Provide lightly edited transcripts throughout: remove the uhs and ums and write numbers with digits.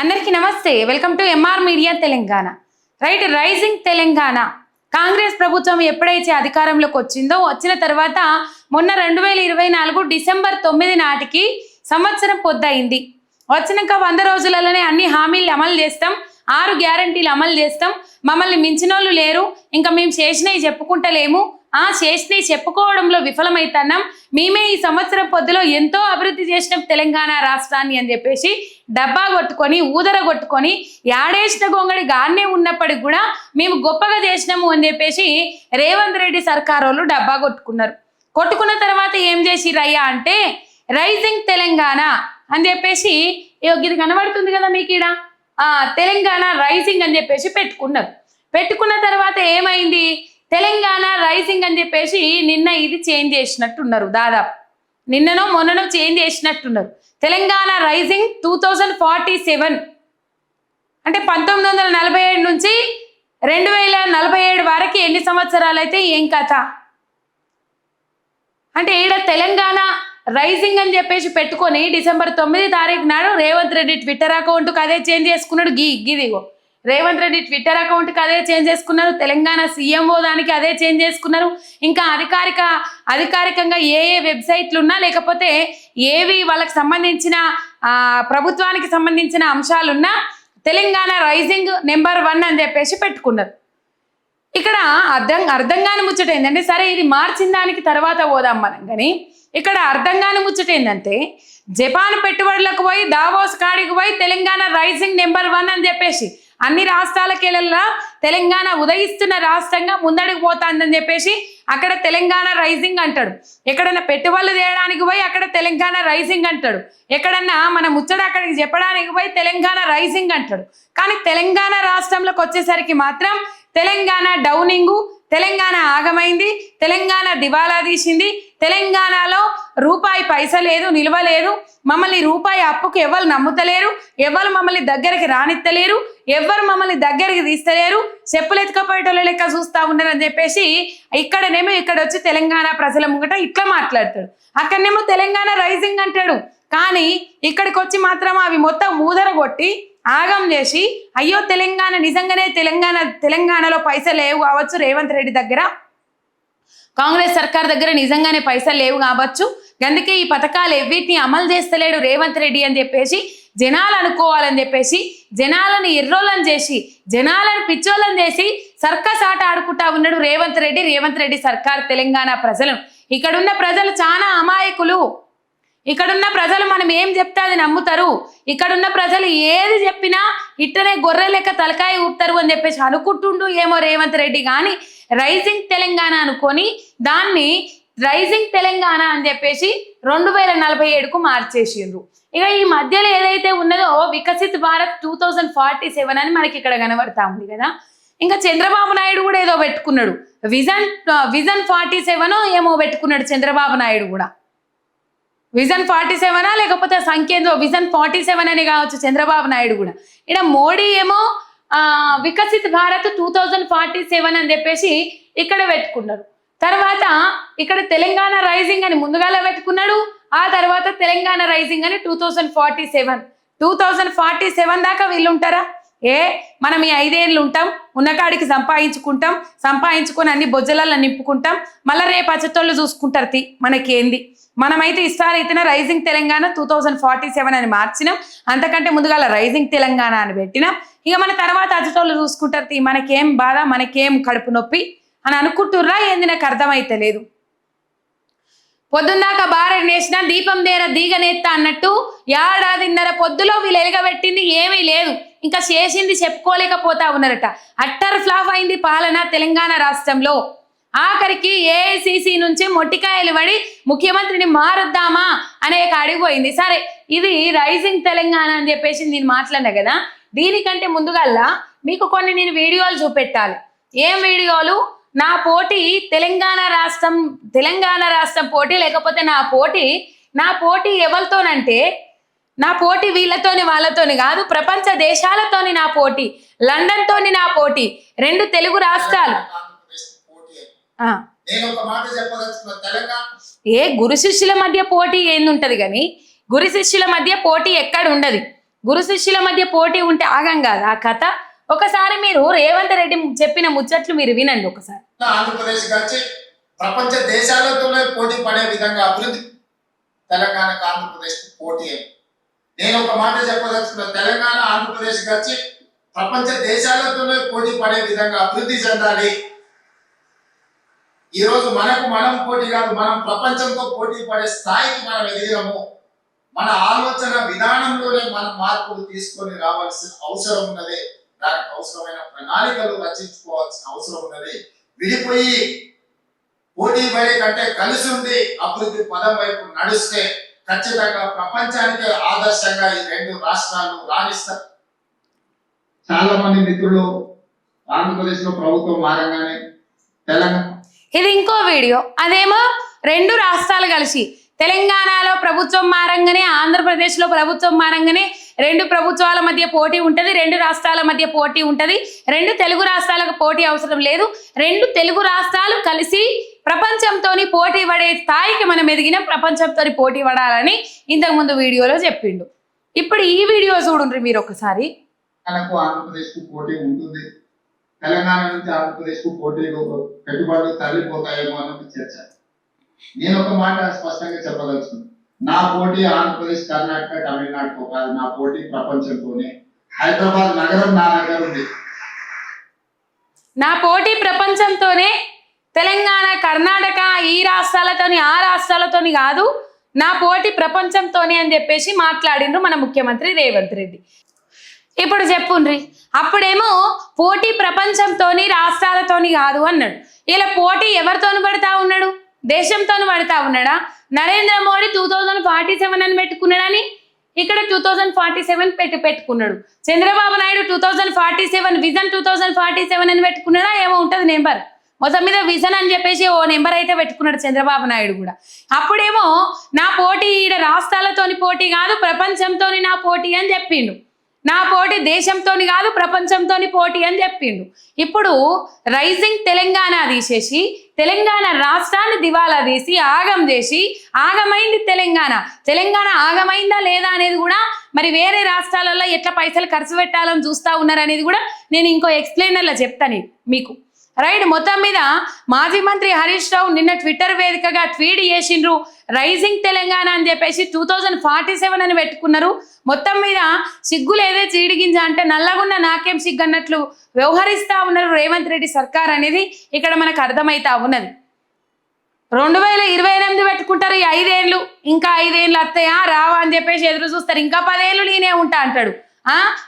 అందరికీ నమస్తే. Welcome to MR media Telangana. Right, rising Telangana Congress ప్రభుత్వం ఎప్పుడైతే అధికారంలోకి వచ్చిన తర్వాత మొన్న 2024 డిసెంబర్ 9 నాటికి సంవత్సరం పొద్దయింది. వచ్చినాక 100 రోజులలోనే అన్ని హామీలు అమలు చేస్తాం, 6 గ్యారంటీలు అమలు చేస్తాం, మమ్మల్ని మించినోళ్ళు లేరు, ఇంకా మేము చేసినవి చెప్పుకుంటలేము, చేసినవి చెప్పుకోవడంలో విఫలమైతున్నాం, మేమే ఈ సంవత్సరం పొద్దులో ఎంతో అభివృద్ధి చేసినాం తెలంగాణ రాష్ట్రాన్ని అని చెప్పేసి డబ్బా కొట్టుకొని ఊదర కొట్టుకొని యాడేసిన గొంగడి గానే ఉన్నప్పటికి కూడా మేము గొప్పగా చేసినాము అని చెప్పేసి రేవంత్ రెడ్డి సర్కార్ వాళ్ళు డబ్బా కొట్టుకున్న తర్వాత ఏం చేసిరయ్యా అంటే రైజింగ్ తెలంగాణ అని చెప్పేసి ఇది కనబడుతుంది కదా మీకు ఈడ, తెలంగాణ రైజింగ్ అని చెప్పేసి పెట్టుకున్న తర్వాత ఏమైంది, తెలంగాణ రైజింగ్ అని చెప్పేసి నిన్న ఇది చేంజ్ చేసినట్టున్నారు, దాదాపు నిన్ననో మొన్ననో చేంజ్ చేసినట్టున్నారు. తెలంగాణ రైజింగ్ 2047 అంటే 1947 నుంచి 2047 వరకు ఎన్ని సంవత్సరాలు అయితే ఏం కథ అంటే ఈడ తెలంగాణ రైజింగ్ అని చెప్పేసి పెట్టుకొని డిసెంబర్ 9 తారీఖు నాడు రేవంత్ రెడ్డి ట్విట్టర్ అకౌంట్కి అదే చేంజ్ చేసుకున్నాడు. గిదిగో రేవంత్ రెడ్డి ట్విట్టర్ అకౌంట్కి అదే చేంజ్ చేసుకున్నారు, తెలంగాణ సీఎంఓ దానికి అదే చేంజ్ చేసుకున్నారు. ఇంకా అధికారికంగా ఏ వెబ్సైట్లు ఉన్నా లేకపోతే ఏవి వాళ్ళకి సంబంధించిన ప్రభుత్వానికి సంబంధించిన అంశాలున్నా తెలంగాణ రైజింగ్ నెంబర్ 1 అని చెప్పేసి పెట్టుకున్నారు. ఇక్కడ అర్థం కాని ముచ్చట ఏంటంటే, సరే ఇది మార్చిన దానికి తర్వాత పోదాం మనం, కానీ ఇక్కడ అర్థం కాని ముచ్చట ఏంటంటే జపాన్ పెట్టుబడులకు పోయి దావోస్ కాడికి పోయి తెలంగాణ రైజింగ్ నెంబర్ 1 అని చెప్పేసి అన్ని రాష్ట్రాలకెళ్ళ తెలంగాణ ఉదయిస్తున్న రాష్ట్రంగా ముందడికి పోతుందని చెప్పేసి అక్కడ తెలంగాణ రైజింగ్ అంటాడు. ఎక్కడన్నా పెట్టుబడులు చేయడానికి పోయి అక్కడ తెలంగాణ రైజింగ్ అంటాడు, ఎక్కడన్నా మన ముచ్చట అక్కడికి చెప్పడానికి పోయి తెలంగాణ రైజింగ్ అంటాడు. కానీ తెలంగాణ రాష్ట్రంలోకి వచ్చేసరికి మాత్రం తెలంగాణ డౌనింగు, తెలంగాణ ఆగమైంది, తెలంగాణ దివాలా తీసింది, తెలంగాణలో రూపాయి పైస లేదు, నిల్వ లేదు, మమ్మల్ని రూపాయి అప్పుకు ఎవరు నమ్ముతలేరు, ఎవరు మమ్మల్ని దగ్గరికి రానిత్తలేరు, ఎవరు మమ్మల్ని దగ్గరికి తీస్తలేరు, చెప్పులు ఎత్తుకపోయేటోళ్ళ లెక్క చూస్తా ఉన్నారని చెప్పేసి ఇక్కడనేమో ఇక్కడ వచ్చి తెలంగాణ ప్రజల ముంగట ఇట్లా మాట్లాడతాడు, అక్కడనేమో తెలంగాణ రైజింగ్ అంటాడు. కానీ ఇక్కడికి వచ్చి మాత్రం అవి మొత్తం ఊదర కొట్టి ఆగం చేసి అయ్యో తెలంగాణ నిజంగానే తెలంగాణలో పైసలు లేవు కావచ్చు, రేవంత్ రెడ్డి దగ్గర కాంగ్రెస్ సర్కార్ దగ్గర నిజంగానే పైసలు లేవు కావచ్చు, అందుకే ఈ పథకాలు ఎవ్విటిని అమలు చేస్తలేడు రేవంత్ రెడ్డి అని చెప్పేసి జనాలు అనుకోవాలని చెప్పేసి జనాలను ఎర్రోళ్ళని చేసి జనాలను పిచ్చోళ్ళని చేసి సర్కస్ ఆట ఆడుకుంటా ఉన్నాడు రేవంత్ రెడ్డి సర్కార్. తెలంగాణ ప్రజలు, ఇక్కడున్న ప్రజలు చాలా అమాయకులు, ఇక్కడున్న ప్రజలు మనం ఏం చెప్తే అది నమ్ముతారు, ఇక్కడున్న ప్రజలు ఏది చెప్పినా ఇట్టనే గొర్రె లెక్క తలకాయ ఊపుతారు అని చెప్పేసి అనుకుంటుండు ఏమో రేవంత్ రెడ్డి. కానీ రైజింగ్ తెలంగాణ అనుకొని దాన్ని రైజింగ్ తెలంగాణ అని చెప్పేసి 2047కు మార్చేసిండ్రు. ఇక ఈ మధ్యలో ఏదైతే ఉన్నదో వికసిత్ భారత్ 2047 అని మనకి ఇక్కడ కనబడతా ఉంది కదా. ఇంకా చంద్రబాబు నాయుడు కూడా ఏదో పెట్టుకున్నాడు, విజన్ 47 ఏమో పెట్టుకున్నాడు చంద్రబాబు నాయుడు కూడా. విజన్ 47 లేకపోతే సంఖ్యేందో విజన్ 47 అని కావచ్చు చంద్రబాబు నాయుడు కూడా. ఇక్కడ మోడీ ఏమో వికసిత్ భారత్ 2047 అని చెప్పేసి ఇక్కడ పెట్టుకున్నారు. తర్వాత ఇక్కడ తెలంగాణ రైజింగ్ అని ముందుగానే పెట్టుకున్నాడు, ఆ తర్వాత తెలంగాణ రైజింగ్ అని 2047 దాకా వీళ్ళు ఉంటారా? మనం ఈ 5 ఏళ్ళు ఉంటాం, ఉన్నకాడికి సంపాదించుకొని అన్ని బొజ్జలలో నింపుకుంటాం, మళ్ళీ రేపు అచ్చటోళ్ళు చూసుకుంటారు మనకేంది. మనమైతే ఇష్టాలైతేనే రైజింగ్ తెలంగాణ 2047 అని మార్చినాం, అంతకంటే ముందుగా రైజింగ్ తెలంగాణ అని పెట్టినాం. ఇక మన తర్వాత అచ్చటోళ్ళు చూసుకుంటారు, మనకేం బాధ, మనకేం కడుపు నొప్పి అని అనుకుంటుర్రా ఏంది నాకు అర్థమైతే లేదు. పొద్దున్నాక బారెడు నేసిన దీపం దేర దీగనేత్తా అన్నట్టు ఏడాదిన్నర పొద్దులో వీళ్ళు ఎలుగబెట్టింది ఏమీ లేదు, ఇంకా చేసింది చెప్పుకోలేకపోతా ఉన్నారట. అట్టర్ ఫ్లాప్ అయింది పాలన తెలంగాణ రాష్ట్రంలో. ఆఖరికి ఏఐసిసి నుంచి మొట్టికాయలు పడి ముఖ్యమంత్రిని మారుద్దామా అనే అడిగిపోయింది. సరే, ఇది రైజింగ్ తెలంగాణ అని చెప్పేసి నేను మాట్లాడినా కదా, దీనికంటే ముందుగల్లా మీకు కొన్ని నేను వీడియోలు చూపెట్టాలి. ఏం వీడియోలు? నా పోటీ తెలంగాణ రాష్ట్రం పోటీ, లేకపోతే నా పోటీ ఎవరితోనంటే నా పోటీ వీళ్ళతోని వాళ్ళతోని కాదు, ప్రపంచ దేశాలతోని నా పోటీ, లండన్ తోని నా పోటీ, 2 తెలుగు రాష్ట్రాలు. గురు శిష్యుల మధ్య పోటీ ఏందుంటది కానీ గురు శిష్యుల మధ్య పోటీ ఎక్కడ ఉండదు. గురు శిష్యుల మధ్య పోటీ ఉంటే ఆగం కాదు ఆ కథ. ఒకసారి మీరు రేవంత్ రెడ్డి చెప్పిన ముచ్చట్లు మీరు వినండి ఒకసారి. ఆంధ్రప్రదేశ్ వచ్చి ప్రపంచ దేశాలతోనే పోటీ పడే విధంగా అభివృద్ధి తెలంగాణకు ఆంధ్రప్రదేశ్ పోటీ. నేను ఒక మాట చెప్పదలుచుకున్న, తెలంగాణ ఆంధ్రప్రదేశ్ వచ్చి ప్రపంచ దేశాలతోనే పోటీ పడే విధంగా అభివృద్ధి చెందాలి. ఈ రోజు మనం పోటీ కాదు, మనం ప్రపంచంతో పోటీ పడే స్థాయికి మనం ఎదిగినాము. మన ఆలోచన విధానంలోనే మనం మార్పులు తీసుకొని రావాల్సిన అవసరం ఉన్నది. దానికి అవసరమైన ప్రణాళికలు రచించుకోవాల్సిన అవసరం ఉన్నది. విడిపోయి పోటీ పడే కంటే కలిసి ఉండి అభివృద్ధి పదం వైపు నడుస్తే ఖచ్చితంగా ప్రపంచానికి ఆదర్శంగా ఈ రెండు రాష్ట్రాలు రాణిస్తారు. చాలా మంది మిత్రులు ఆంధ్రప్రదేశ్ లో ప్రభుత్వం మారంగానే తెలంగాణ, ఇది ఇంకో వీడియో, అదేమో రెండు రాష్ట్రాలు కలిసి తెలంగాణలో ప్రభుత్వం మారంగానే ఆంధ్రప్రదేశ్లో ప్రభుత్వం మారంగానే రెండు ప్రభుత్వాల మధ్య పోటీ ఉంటుంది, రెండు రాష్ట్రాల మధ్య పోటీ ఉంటుంది. రెండు తెలుగు రాష్ట్రాలకు పోటీ అవసరం లేదు, రెండు తెలుగు రాష్ట్రాలు కలిసి ప్రపంచంతో పోటీ పడే స్థాయికి మనం ఎదిగిన, ప్రపంచంతో పోటీ పడాలని ఇంతకుముందు వీడియోలో చెప్పిండు. ఇప్పుడు ఈ వీడియో చూడండి మీరు ఒకసారి. ఆంధ్రప్రదేశ్ కు పోటీ ఉంటుంది, తెలంగాణ నుంచి ఆంధ్రప్రదేశ్ కు పోటీలు పెట్టుబడులు తరలిపోతాయేమో అన్నది చర్చ. నేను ఒక మాట స్పష్టంగా చెప్పదలుచుకున్నాను, నా పోటీ ఆంధ్రప్రదేశ్, కర్ణాటక, తమిళనాడుతో కాదు, నా పోటీ ప్రపంచంతోనే. హైదరాబాద్ నగరం నా దగ్గర ఉంది. నా పోటీ ప్రపంచంతోనే, తెలంగాణ, కర్ణాటక ఈ రాష్ట్రాలతోని ఆ రాష్ట్రాలతోని కాదు, నా పోటీ ప్రపంచంతోనే అని చెప్పేసి మాట్లాడిండ్రు మన ముఖ్యమంత్రి రేవంత్ రెడ్డి. ఇప్పుడు చెప్పుండ్రి, అప్పుడేమో పోటీ ప్రపంచంతోని రాష్ట్రాలతోని కాదు అన్నాడు. ఇలా పోటీ ఎవరితోని పడతా ఉన్నాడు? దేశంతో పడతా ఉన్నాడా? నరేంద్ర మోడీ 2047 అని పెట్టుకున్నాడని ఇక్కడ 2047 పెట్టుకున్నాడు. చంద్రబాబు నాయుడు 2047 విజన్ 2047 అని పెట్టుకున్నాడా? ఏమో ఉంటుంది నెంబర్, మొత్తం మీద విజన్ అని చెప్పేసి ఓ నెంబర్ అయితే పెట్టుకున్నాడు చంద్రబాబు నాయుడు కూడా. అప్పుడేమో నా పోటీ ఈడ రాష్ట్రాలతోని పోటీ కాదు, ప్రపంచంతోని నా పోటీ అని చెప్పిండు. నా పోటీ దేశంతోని కాదు, ప్రపంచంతోని పోటీ అని చెప్పిండు. ఇప్పుడు రైజింగ్ తెలంగాణ తీసేసి తెలంగాణ రాష్ట్రాన్ని దివాలా తీసి ఆగం చేసి, ఆగమైంది తెలంగాణ ఆగమైందా లేదా అనేది కూడా మరి వేరే రాష్ట్రాలలో ఎట్లా పైసలు ఖర్చు పెట్టాలని చూస్తూ ఉన్నారనేది కూడా నేను ఇంకో ఎక్స్ప్లెయినర్లో చెప్తాను మీకు. రైట్, మొత్తం మీద మాజీ మంత్రి హరీష్ రావు నిన్న ట్విట్టర్ వేదికగా ట్వీట్ చేసిండ్రు, రైజింగ్ తెలంగాణ అని చెప్పేసి 2047 అని పెట్టుకున్నారు. మొత్తం మీద సిగ్గులు ఏదే చీడిగింజ అంటే నల్లగున్న నాకేం సిగ్గు అన్నట్లు వ్యవహరిస్తా ఉన్నారు రేవంత్ రెడ్డి సర్కార్ అనేది ఇక్కడ మనకు అర్థమైతా ఉన్నది. 2028 పెట్టుకుంటారు, ఈ 5 ఏళ్ళు, ఇంకా 5 ఏళ్ళు వస్తాయా రావా అని చెప్పేసి ఎదురు చూస్తారు. ఇంకా 10 ఏళ్ళు నేనే ఉంటా అంటాడు.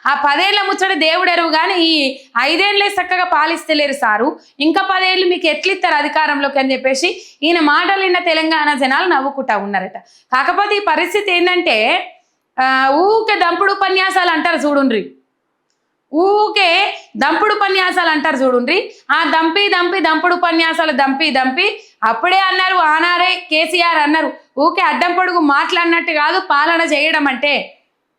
ఆ 10 ఏళ్ళ ముచ్చట దేవుడు ఎరువు, కానీ ఈ 5 ఏళ్ళే చక్కగా పాలిస్తలేరు సారు, ఇంకా 10 ఏళ్ళు మీకు ఎట్లిస్తారు అధికారంలోకి అని చెప్పేసి ఈయన మాటలు విన్న తెలంగాణ జనాలు నవ్వుకుంటా ఉన్నారట. కాకపోతే ఈ పరిస్థితి ఏంటంటే ఊకే దంపుడు ఉపన్యాసాలు అంటారు చూడుండ్రి, ఊకే దంపుడు ఉపన్యాసాలు అంటారు చూడుండ్రి. ఆ దంపుడు ఉపన్యాసాలు దంపి అప్పుడే అన్నారు, ఆనారే కేసీఆర్ అన్నారు, ఊకే అడ్డం పొడుగు మాట్లాడినట్టు కాదు పాలన చేయడం అంటే,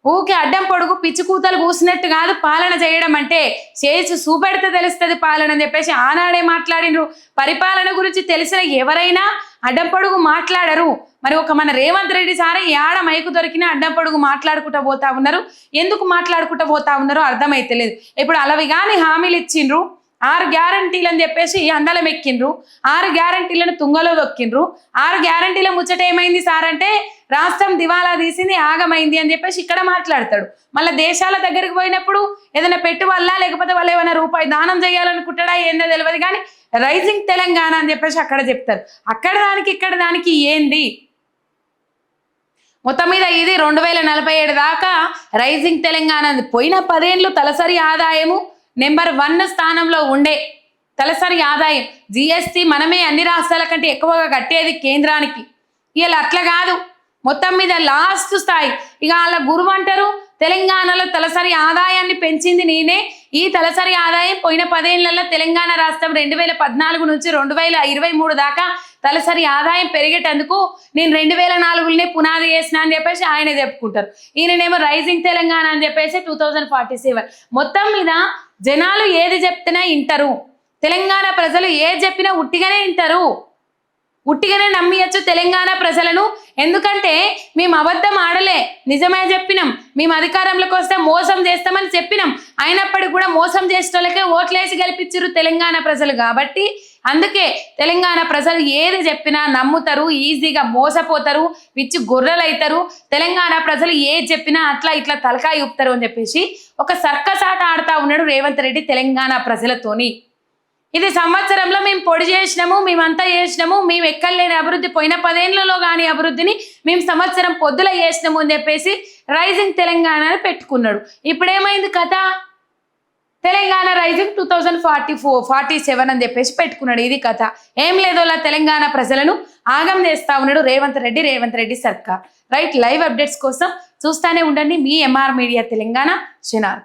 ఊకే అడ్డం పొడుగు పిచ్చి కూతలు కూసినట్టు కాదు పాలన చేయడం అంటే, చేసి చూపెడితే తెలుస్తుంది పాలన అని చెప్పేసి ఆనాడే మాట్లాడినరు. పరిపాలన గురించి తెలిసిన ఎవరైనా అడ్డం పొడుగు మాట్లాడరు. మరి ఒక మన రేవంత్ రెడ్డి సారే ఏడ మైకు దొరికినా అడ్డం పొడుగు మాట్లాడుకుంటూ పోతా ఉన్నారు. ఎందుకు మాట్లాడుకుంటూ పోతా ఉన్నారో అర్థమైతలేదు. ఇప్పుడు అలవి కానీ హామీలు ఇచ్చిండ్రు, 6 గ్యారంటీలు అని చెప్పేసి అందలం ఎక్కిండ్రు, 6 గ్యారంటీలను తుంగలో దొక్కిండ్రు. 6 గ్యారంటీల ముచ్చట ఏమైంది సార్ అంటే రాష్ట్రం దివాలా తీసింది, ఆగమైంది అని చెప్పేసి ఇక్కడ మాట్లాడతాడు. మళ్ళీ దేశాల దగ్గరికి పోయినప్పుడు ఏదైనా పెట్టువల్లా లేకపోతే వాళ్ళు ఏమైనా రూపాయి దానం చేయాలనుకుంటాడా ఏందో తెలియదు, కానీ రైజింగ్ తెలంగాణ అని చెప్పేసి అక్కడ చెప్తారు. అక్కడ దానికి ఇక్కడ దానికి ఏంది? మొత్తం మీద ఇది 2047 దాకా రైజింగ్ తెలంగాణ పోయిన 10 ఏళ్ళు తలసరి ఆదాయము నెంబర్ 1 స్థానంలో ఉండే తలసరి ఆదాయం. జిఎస్టీ మనమే అన్ని రాష్ట్రాల కంటే ఎక్కువగా కట్టేది కేంద్రానికి. ఇలా అట్లా కాదు, మొత్తం మీద లాస్ట్ స్థాయి. ఇక వాళ్ళ గురువు అంటారు తెలంగాణలో తలసరి ఆదాయాన్ని పెంచింది నేనే. ఈ తలసరి ఆదాయం పోయిన 10 ఏళ్లలో తెలంగాణ రాష్ట్రం 2014 నుంచి 2023 దాకా తలసరి ఆదాయం పెరిగేటందుకు నేను 2004 పునాది చేసిన అని చెప్పేసి ఆయన చెప్పుకుంటారు. ఈయననేమో రైజింగ్ తెలంగాణ అని చెప్పేసి 2047. మొత్తం మీద జనాలు ఏది చెప్తున్నా వింటారు, తెలంగాణ ప్రజలు ఏది చెప్పినా ఉట్టిగానే వింటారు. ఉట్టిగానే నమ్మియచ్చు తెలంగాణ ప్రజలను. ఎందుకంటే మేము అబద్ధం ఆడలే, నిజమే చెప్పినాం. మేము అధికారంలోకి వస్తే మోసం చేస్తామని చెప్పినాం. అయినప్పటికీ కూడా మోసం చేసేటోళ్ళకే ఓట్లేసి గెలిపించారు తెలంగాణ ప్రజలు. కాబట్టి అందుకే తెలంగాణ ప్రజలు ఏది చెప్పినా నమ్ముతారు, ఈజీగా మోసపోతారు, పిచ్చి గొర్రెలు అవుతారు. తెలంగాణ ప్రజలు ఏది చెప్పినా అట్లా ఇట్లా తలకాయ ఊపుతారు అని చెప్పేసి ఒక సర్కస్ ఆట ఆడుతూ ఉన్నాడు రేవంత్ రెడ్డి తెలంగాణ ప్రజలతోని. ఇది సంవత్సరంలో మేము పొడి చేసినాము, మేమంతా చేసినాము, మేము ఎక్కలేని అభివృద్ధి పోయిన 10 ఏళ్లలో కానీ అభివృద్ధిని మేము సంవత్సరం పొద్దుల చేసినాము అని చెప్పేసి రైజింగ్ తెలంగాణ పెట్టుకున్నాడు. ఇప్పుడేమైంది కథ? తెలంగాణ రైజింగ్ 2047 అని చెప్పేసి పెట్టుకున్నాడు. ఇది కథ. ఏం లేదో అలా తెలంగాణ ప్రజలను ఆగం చేస్తా ఉన్నాడు రేవంత్ రెడ్డి సర్కార్. రైట్, లైవ్ అప్డేట్స్ కోసం చూస్తానే ఉండండి మీ ఎంఆర్ మీడియా తెలంగాణ ఛానల్.